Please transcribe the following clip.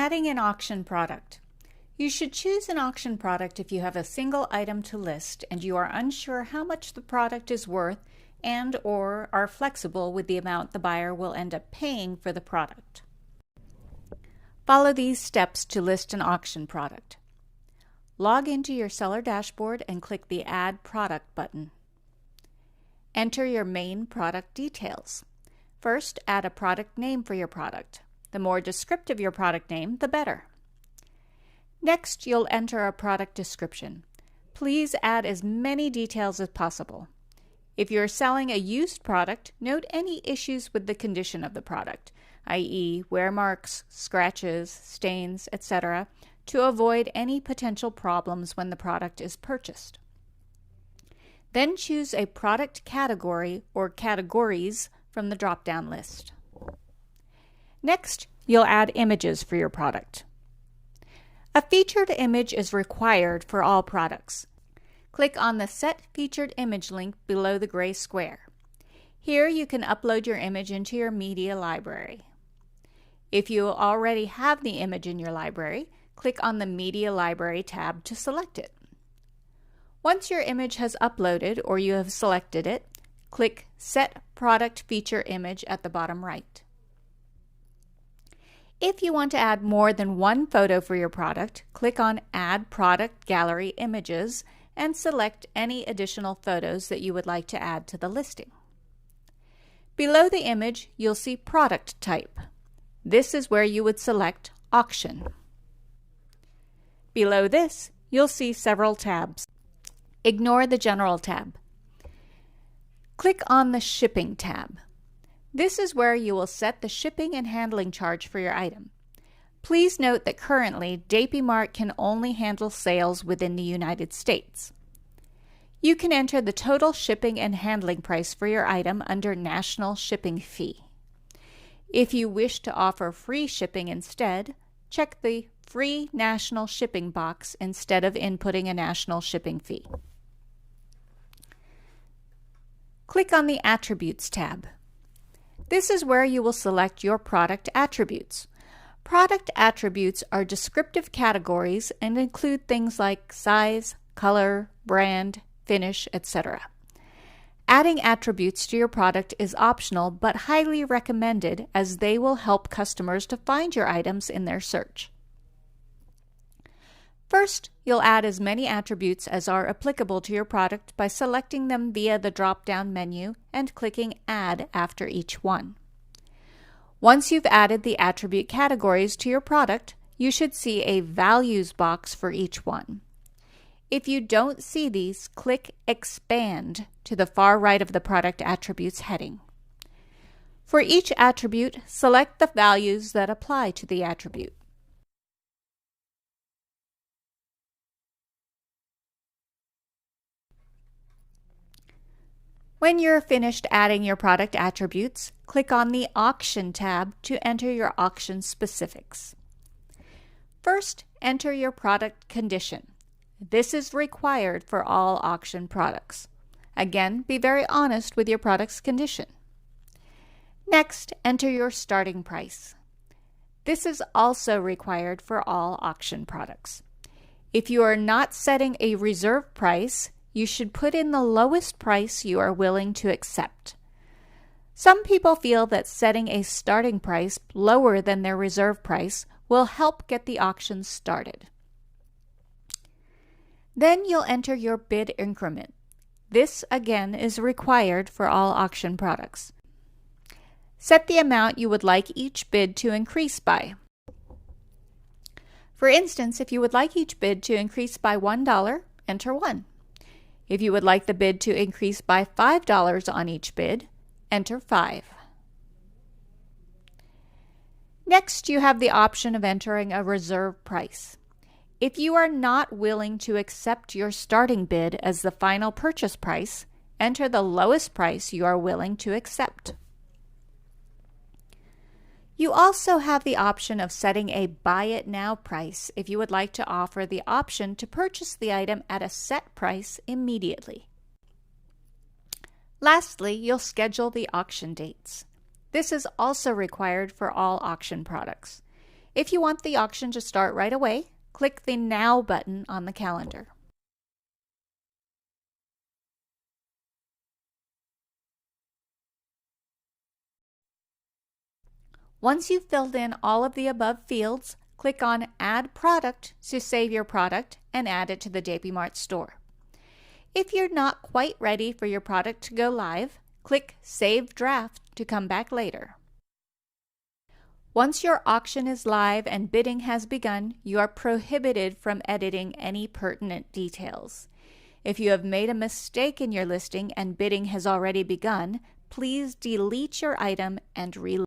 Adding an auction product. You should choose an auction product if you have a single item to list and you are unsure how much the product is worth and/or are flexible with the amount the buyer will end up paying for the product. Follow these steps to list an auction product. Log into your seller dashboard and click the Add Product button. Enter your main product details. First, add a product name for your product. The more descriptive your product name, the better. Next, you'll enter a product description. Please add as many details as possible. If you're selling a used product, note any issues with the condition of the product, i.e., wear marks, scratches, stains, etc., to avoid any potential problems when the product is purchased. Then choose a product category or categories from the drop-down list. Next, you'll add images for your product. A featured image is required for all products. Click on the Set Featured Image link below the gray square. Here you can upload your image into your media library. If you already have the image in your library, click on the Media Library tab to select it. Once your image has uploaded or you have selected it, click Set Product Feature Image at the bottom right. If you want to add more than one photo for your product, click on Add Product Gallery Images and select any additional photos that you would like to add to the listing. Below the image, you'll see Product Type. This is where you would select Auction. Below this, you'll see several tabs. Ignore the General tab. Click on the Shipping tab. This is where you will set the shipping and handling charge for your item. Please note that currently, DapyMart can only handle sales within the United States. You can enter the total shipping and handling price for your item under National Shipping Fee. If you wish to offer free shipping instead, check the Free National Shipping box instead of inputting a national shipping fee. Click on the Attributes tab. This is where you will select your product attributes. Product attributes are descriptive categories and include things like size, color, brand, finish, etc. Adding attributes to your product is optional but highly recommended as they will help customers to find your items in their search. First, you'll add as many attributes as are applicable to your product by selecting them via the drop-down menu and clicking Add after each one. Once you've added the attribute categories to your product, you should see a Values box for each one. If you don't see these, click Expand to the far right of the Product Attributes heading. For each attribute, select the values that apply to the attribute. When you're finished adding your product attributes, click on the Auction tab to enter your auction specifics. First, enter your product condition. This is required for all auction products. Again, be very honest with your product's condition. Next, enter your starting price. This is also required for all auction products. If you are not setting a reserve price, you should put in the lowest price you are willing to accept. Some people feel that setting a starting price lower than their reserve price will help get the auction started. Then you'll enter your bid increment. This, again, is required for all auction products. Set the amount you would like each bid to increase by. For instance, if you would like each bid to increase by $1, enter 1. If you would like the bid to increase by $5 on each bid, enter 5. Next, you have the option of entering a reserve price. If you are not willing to accept your starting bid as the final purchase price, enter the lowest price you are willing to accept. You also have the option of setting a Buy It Now price if you would like to offer the option to purchase the item at a set price immediately. Lastly, you'll schedule the auction dates. This is also required for all auction products. If you want the auction to start right away, click the Now button on the calendar. Once you've filled in all of the above fields, click on Add Product to save your product and add it to the DapyMart store. If you're not quite ready for your product to go live, click Save Draft to come back later. Once your auction is live and bidding has begun, you are prohibited from editing any pertinent details. If you have made a mistake in your listing and bidding has already begun, please delete your item and reload.